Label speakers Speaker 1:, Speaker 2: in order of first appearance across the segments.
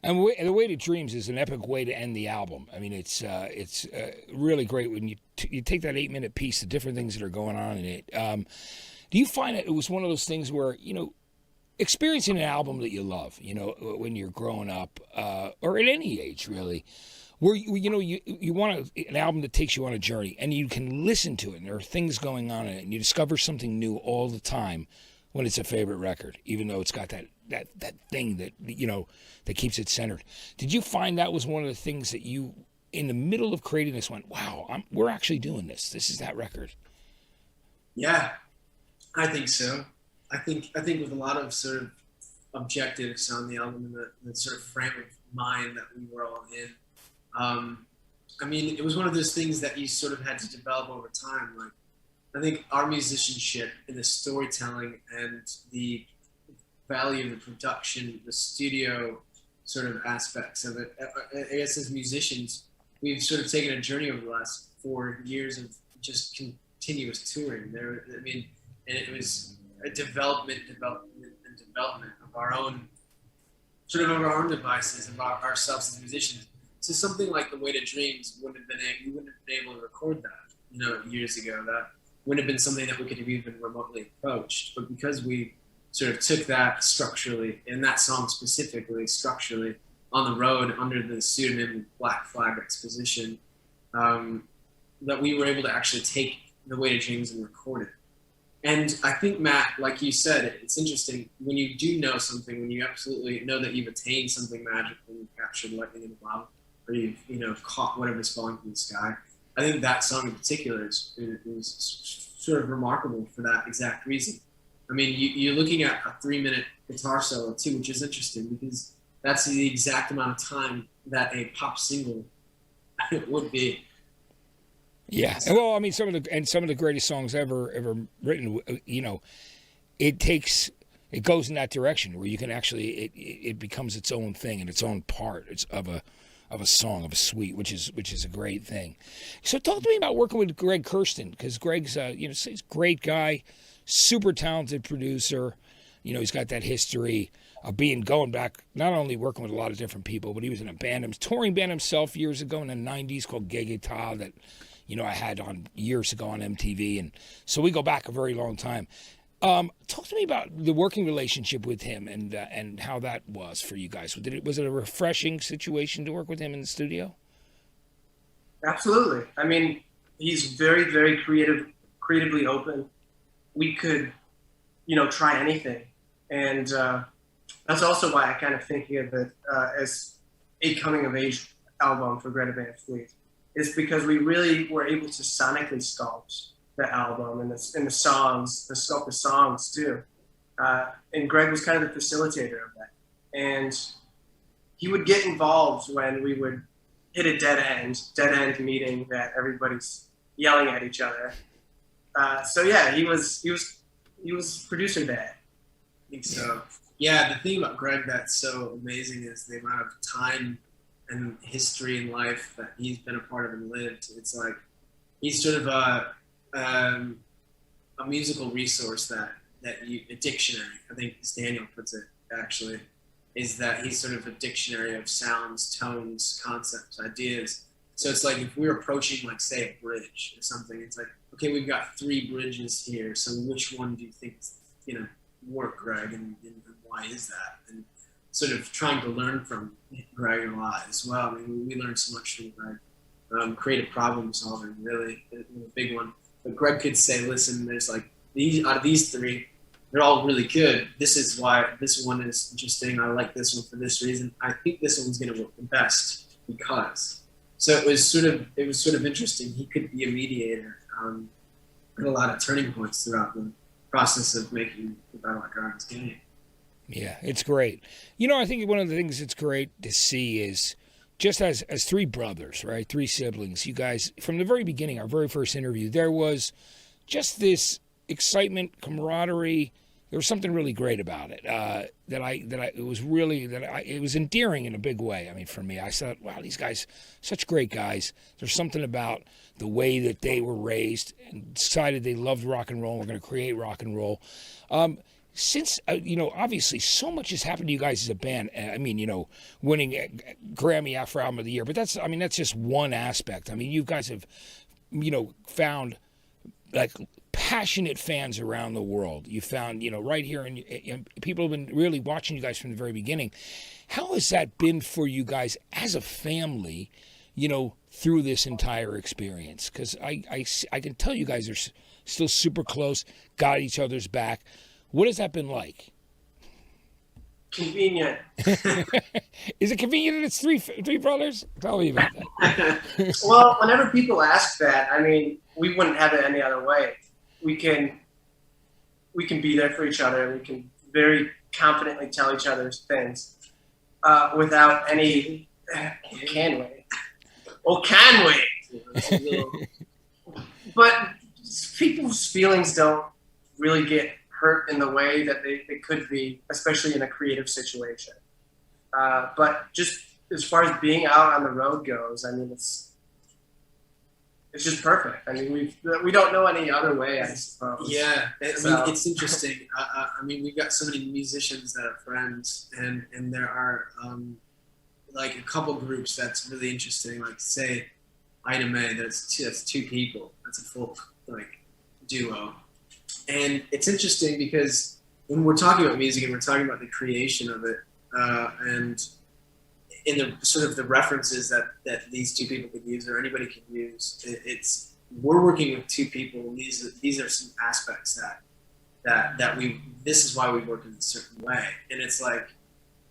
Speaker 1: And The Way to Dreams is an epic way to end the album. I mean, it's really great when you take that 8 minute piece, the different things that are going on in it. Do you find that it was one of those things where experiencing an album that you love, when you're growing up, or at any age really, where you want an album that takes you on a journey and you can listen to it and there are things going on in it and you discover something new all the time when it's a favorite record, even though it's got that thing that keeps it centered. Did you find that was one of the things that you, in the middle of creating this, went, wow, we're actually doing this. This is that record.
Speaker 2: Yeah, I think so. I think with a lot of sort of objectives on the album and the sort of frame of mind that we were all in. I mean, it was one of those things that you sort of had to develop over time. Like, I think our musicianship and the storytelling and the value of the production, the studio sort of aspects of it. I guess as musicians, we've sort of taken a journey over the last 4 years of just continuous touring. I mean, and it was a development of our own, sort of our own devices, of ourselves as musicians. So something like The Way to Dreams we wouldn't have been able to record that, years ago. That wouldn't have been something that we could have even remotely approached. But because we sort of took that structurally, and that song specifically structurally, on the road under the pseudonym Black Flag Exposition, that we were able to actually take The Way to Dreams and record it. And I think, Matt, like you said, it's interesting when you do know something, when you absolutely know that you've attained something magical, you've captured lightning in a bottle, or you've caught whatever's falling from the sky. I think that song in particular is sort of remarkable for that exact reason. I mean, you're looking at a 3-minute guitar solo too, which is interesting because that's the exact amount of time that a pop single would be.
Speaker 1: Yeah, well, I mean, some of the greatest songs ever written, it goes in that direction where you can actually it becomes its own thing and its own part. It's of a song, of a suite, which is a great thing. So talk to me about working with Greg Kurstin, because Greg's he's a great guy, super talented producer. He's got that history of going back, not only working with a lot of different people, but he was in a touring band himself years ago in the 90s called Gegeta that I had on years ago on MTV, and so we go back a very long time. Talk to me about the working relationship with him and how that was for you guys. Was it a refreshing situation to work with him in the studio?
Speaker 3: Absolutely. I mean, he's very, very creatively open. We could, try anything, and that's also why I kind of think of it as a coming of age album for Greta Van Fleet. Is because we really were able to sonically sculpt the album and the songs, sculpt the songs too. And Greg was kind of the facilitator of that. And he would get involved when we would hit a dead end meeting that everybody's yelling at each other. So yeah, he was producer dad.
Speaker 2: I think so. Yeah, the thing about Greg that's so amazing is the amount of time and history in life that he's been a part of and lived. It's like he's sort of a musical resource a dictionary. I think as Daniel puts it, actually, is that he's sort of a dictionary of sounds, tones, concepts, ideas. So it's like if we're approaching, like, say, a bridge or something, it's like, okay, we've got 3 bridges here. So which one do you think work, Greg, and why is that? And sort of trying to learn from Greg a lot as well. I mean, we learned so much from Greg. Creative problem solving, really, a big one. But Greg could say, listen, there's like out of these 3, they're all really good. This is why this one is interesting. I like this one for this reason. I think this one's going to work the best because. So it was sort of interesting. He could be a mediator at a lot of turning points throughout the process of making the Battle Like Gardens game.
Speaker 1: Yeah, it's great. I think one of the things that's great to see is just as 3 brothers, right? 3 siblings. You guys, from the very beginning, our very first interview, there was just this excitement, camaraderie. There was something really great about it. It was endearing in a big way. I mean, for me, I thought, wow, these guys, such great guys. There's something about the way that they were raised and decided they loved rock and roll. We're going to create rock and roll. since obviously so much has happened to you guys as a band. I mean, winning Grammy for Album of the Year, but that's just one aspect. I mean, you guys have found like passionate fans around the world. You found right here, and people have been really watching you guys from the very beginning. How has that been for you guys as a family, through this entire experience? Because I can tell you guys are still super close, got each other's back. What has that been like?
Speaker 3: Convenient.
Speaker 1: Is it convenient that it's three brothers? Tell me about that.
Speaker 3: Well, whenever people ask that, I mean, we wouldn't have it any other way. We can be there for each other. We can very confidently tell each other's things without any. Can we? Oh, can we? But people's feelings don't really get hurt in the way that they could be, especially in a creative situation. But just as far as being out on the road goes, I mean, it's just perfect. I mean, we don't know any other way, I suppose.
Speaker 2: Yeah, it's interesting. I mean, we've got so many musicians that are friends, and there are like a couple groups that's really interesting. Like say, Item A, that's two people. That's a full like duo. And it's interesting because when we're talking about music and we're talking about the creation of it, and in the sort of the references that these two people could use or anybody can use, we're working with two people. And these are some aspects that this is why we work in a certain way. And it's like,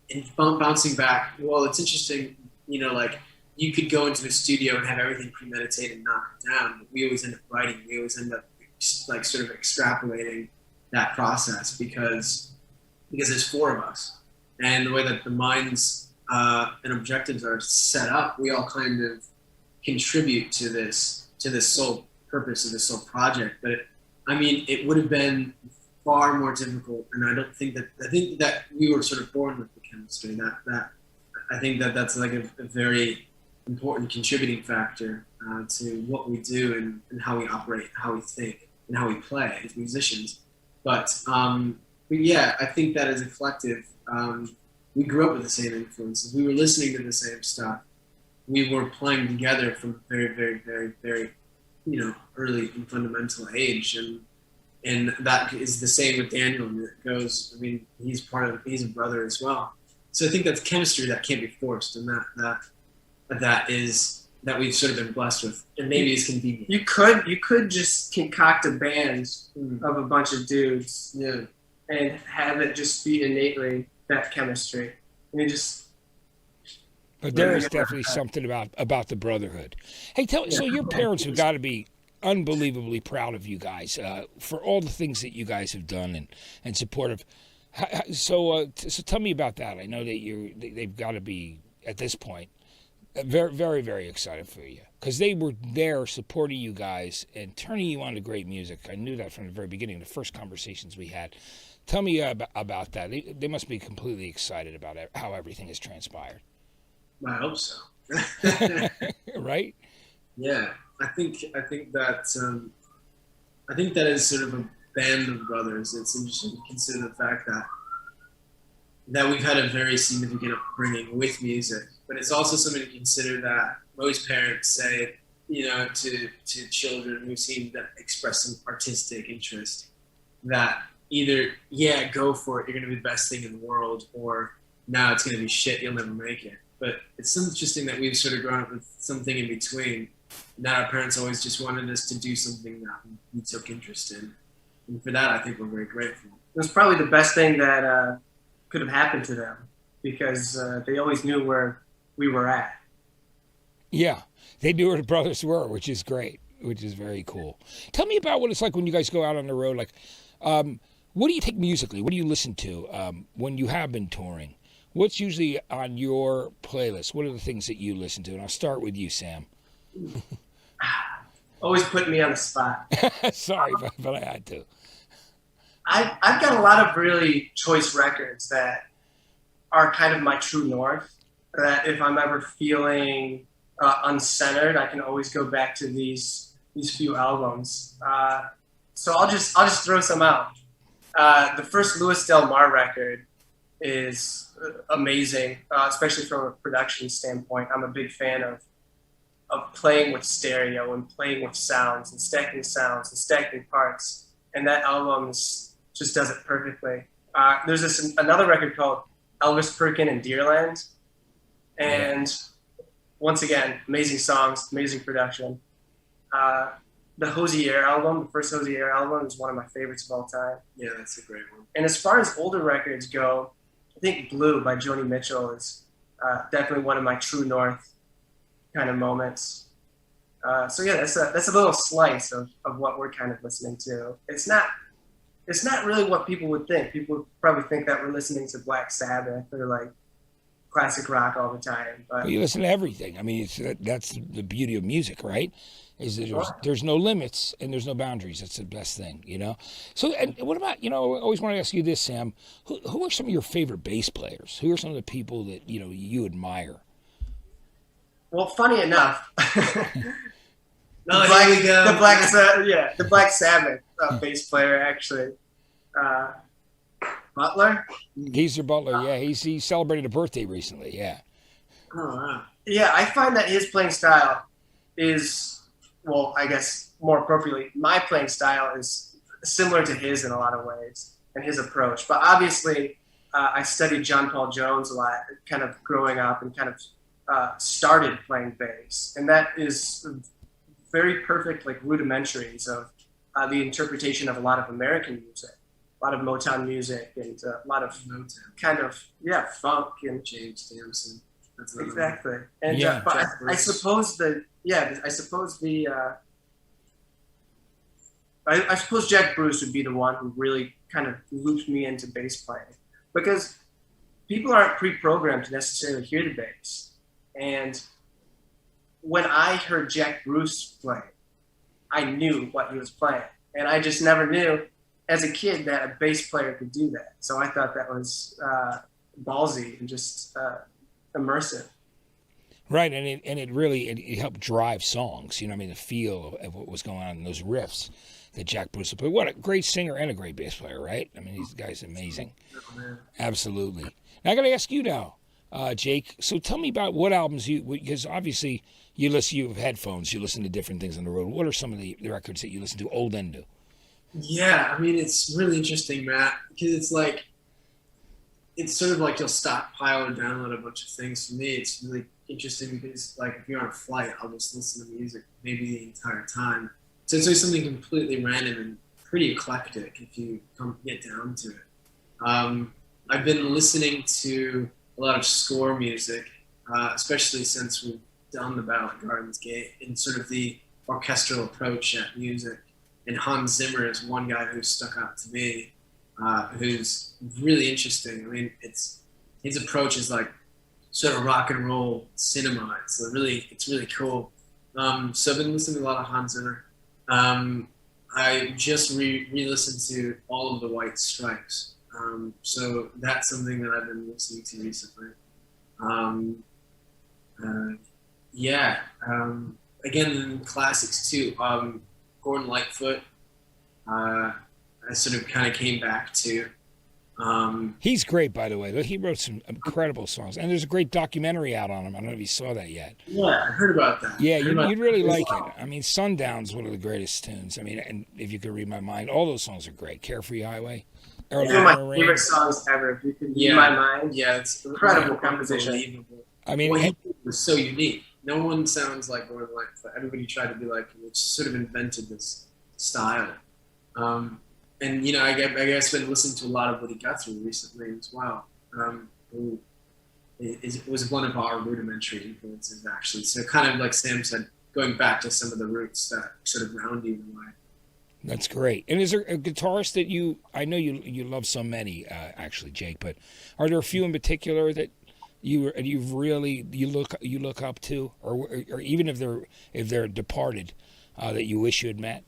Speaker 2: in bouncing back, well, it's interesting, like you could go into a studio and have everything premeditated and knock it down, but we always end up writing. We always end up like sort of extrapolating that process because there's four of us, and the way that the minds and objectives are set up, we all kind of contribute to this sole purpose of this sole project. But it would have been far more difficult, and I think that we were sort of born with the chemistry. That I think that's like a very important contributing factor to what we do and how we operate, how we think, and how we play as musicians. But yeah, I think that as a collective, we grew up with the same influences. We were listening to the same stuff. We were playing together from a very, very, very, very, early and fundamental age. And that is the same with Daniel. And it goes, I mean, he's a brother as well. So I think that's chemistry that can't be forced, and that we've sort of been blessed with, and maybe it's convenient.
Speaker 3: You could just concoct a band of a bunch of dudes, and have it just be innately that chemistry.
Speaker 1: But there is definitely something about the brotherhood. Hey, so your parents have got to be unbelievably proud of you guys for all the things that you guys have done and supportive. So tell me about that. I know that they've got to be at this point very, very, very excited for you because they were there supporting you guys and turning you on to great music. I knew that from the very beginning, the first conversations we had. Tell me about that. They must be completely excited about how everything has transpired.
Speaker 2: I hope so.
Speaker 1: Right?
Speaker 2: Yeah, I think that is sort of a band of brothers. It's interesting to consider the fact that we've had a very significant upbringing with music, but it's also something to consider that most parents say, to children who seem to express some artistic interest, that either, yeah, go for it, you're going to be the best thing in the world, or no, it's going to be shit, you'll never make it. But it's interesting that we've sort of grown up with something in between, and that our parents always just wanted us to do something that we took interest in. And for that, I think we're very grateful.
Speaker 3: It was probably the best thing that could have happened to them because they always knew where we were at.
Speaker 1: Yeah, they knew where the brothers were, which is great, which is very cool. Tell me about what it's like when you guys go out on the road. Like, what do you take musically? What do you listen to when you have been touring? What's usually on your playlist? What are the things that you listen to? And I'll start with you, Sam.
Speaker 3: Always putting me on the spot.
Speaker 1: Sorry, but I had to.
Speaker 3: I've got a lot of really choice records that are kind of my true north. That if I'm ever feeling uncentered, I can always go back to these few albums. So I'll just throw some out. The first Louis Del Mar record is amazing, especially from a production standpoint. I'm a big fan of playing with stereo and playing with sounds and stacking parts. And that album just does it perfectly. There's another record called Elvis Perkin and Deerland. And once again, amazing songs, amazing production. The Hosier album, the first Hosier album, is one of my favorites of all time.
Speaker 2: Yeah, that's a great one.
Speaker 3: And as far as older records go, I think Blue by Joni Mitchell is definitely one of my true north kind of moments. So yeah, that's a little slice of what we're kind of listening to. It's not really what people would think. People would probably think that we're listening to Black Sabbath or like classic rock all the time. But
Speaker 1: Well, you listen to everything. I mean, that's the beauty of music, right? Is that there's no limits and there's no boundaries. That's the best thing, you know? So, and what about, I always want to ask you this, Sam. Who are some of your favorite bass players? Who are some of the people that, you admire?
Speaker 3: well, funny enough,
Speaker 2: No, here we go.
Speaker 3: the Black Sabbath bass player actually, Butler.
Speaker 1: Geezer Butler, yeah. He celebrated a birthday recently, yeah.
Speaker 2: Oh, wow.
Speaker 3: Yeah, I find that his playing style is, well, I guess more appropriately, my playing style is similar to his in a lot of ways and his approach. But obviously, I studied John Paul Jones a lot, kind of growing up, and kind of started playing bass, and that is very perfect, like rudimentaries of the interpretation of a lot of American music, a lot of Motown music, and a lot of
Speaker 2: Motown.
Speaker 3: kind of funk and
Speaker 2: James Damson. That's another one.
Speaker 3: exactly. And
Speaker 1: Yeah.
Speaker 3: but
Speaker 2: Jack
Speaker 3: I
Speaker 2: Bruce.
Speaker 3: suppose I suppose Jack Bruce would be the one who really kind of looped me into bass playing, because people aren't pre-programmed to necessarily hear the bass. And when I heard Jack Bruce play, I knew what he was playing, and I just never knew as a kid that a bass player could do that. So I thought that was ballsy and just immersive.
Speaker 1: Right, and it really helped drive songs. The feel of what was going on in those riffs that Jack Bruce would play. What a great singer and a great bass player, right? I mean, these guys amazing.
Speaker 2: Oh, man.
Speaker 1: Absolutely. Now I got to ask you now, Jake. So tell me about what albums because obviously you have headphones, you listen to different things on the road. What are some of the records that you listen to, old and new?
Speaker 2: Yeah, I mean, it's really interesting, Matt, because it's sort of like you'll stockpile or download a bunch of things. For me, it's really interesting because, like, if you're on a flight, I'll just listen to music maybe the entire time. So it's always something completely random and pretty eclectic if you get down to it. I've been listening to a lot of score music, especially since we've done the Battle at Gardens Gate, and sort of the orchestral approach at music. And Hans Zimmer is one guy who stuck out to me, who's really interesting. I mean, his approach is like sort of rock and roll cinema. It's really cool. So I've been listening to a lot of Hans Zimmer. I just re-listened to all of the White Stripes. So that's something that I've been listening to recently. Again, classics too. Gordon Lightfoot, I sort of kind of came back to.
Speaker 1: He's great, by the way. He wrote some incredible songs, and there's a great documentary out on him. I don't know if you saw that yet.
Speaker 2: Yeah, I heard about that.
Speaker 1: Yeah, you'd really like it. I mean, Sundown's one of the greatest tunes. I mean, and if you could read my mind, all those songs are great. Carefree Highway.
Speaker 3: One of my favorite songs ever. If you could read my mind.
Speaker 2: Yeah, it's
Speaker 3: incredible composition.
Speaker 2: Unbelievable.
Speaker 1: I mean,
Speaker 2: What he did was so unique. No one sounds like Gordon Lightfoot. Everybody tried to be like him, which sort of invented this style. And I guess been listening to a lot of Woody Guthrie recently as well. Who was one of our rudimentary influences, actually. So kind of like Sam said, going back to some of the roots that sort of ground you in a way.
Speaker 1: That's great. And is there a guitarist that I know you love so many, actually, Jake, but are there a few in particular that you look up to, or even if they're departed, that you wish you had met?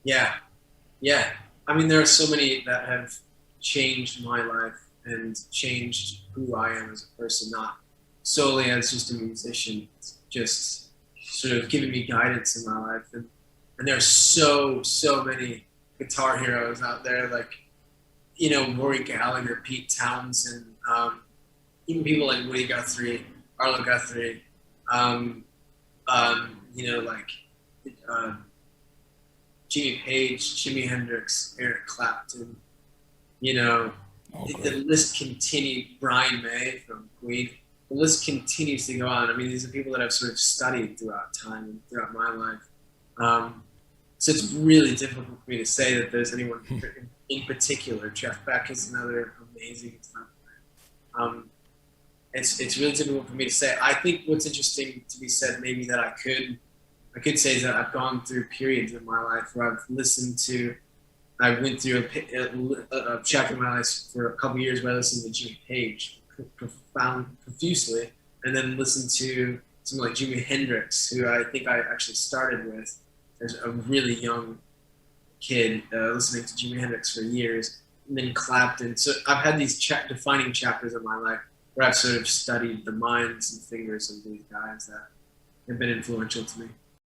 Speaker 1: Yeah.
Speaker 2: I mean, there are so many that have changed my life and changed who I am as a person, not solely as just a musician. It's just sort of given me guidance in my life, and there's so many guitar heroes out there. Like, Rory Gallagher, Pete Townsend, even people like Woody Guthrie, Arlo Guthrie, like Jimmy Page, Jimi Hendrix, Eric Clapton, the list continued. Brian May from Queen. The list continues to go on. I mean, these are people that I've sort of studied throughout time and throughout my life. So it's really difficult for me to say that there's anyone in particular. Jeff Beck is another amazing time. It's really difficult for me to say. I think what's interesting to be said, maybe that I could say, is that I've gone through periods in my life where I went through a chapter in my life for a couple years where I listened to Jimmy Page profusely, and then listened to someone like Jimi Hendrix, who I think I actually started with as a really young kid, listening to Jimi Hendrix for years, and then Clapton. So I've had these defining chapters of my life where I've sort of studied the minds and fingers of these guys that have been influential to me.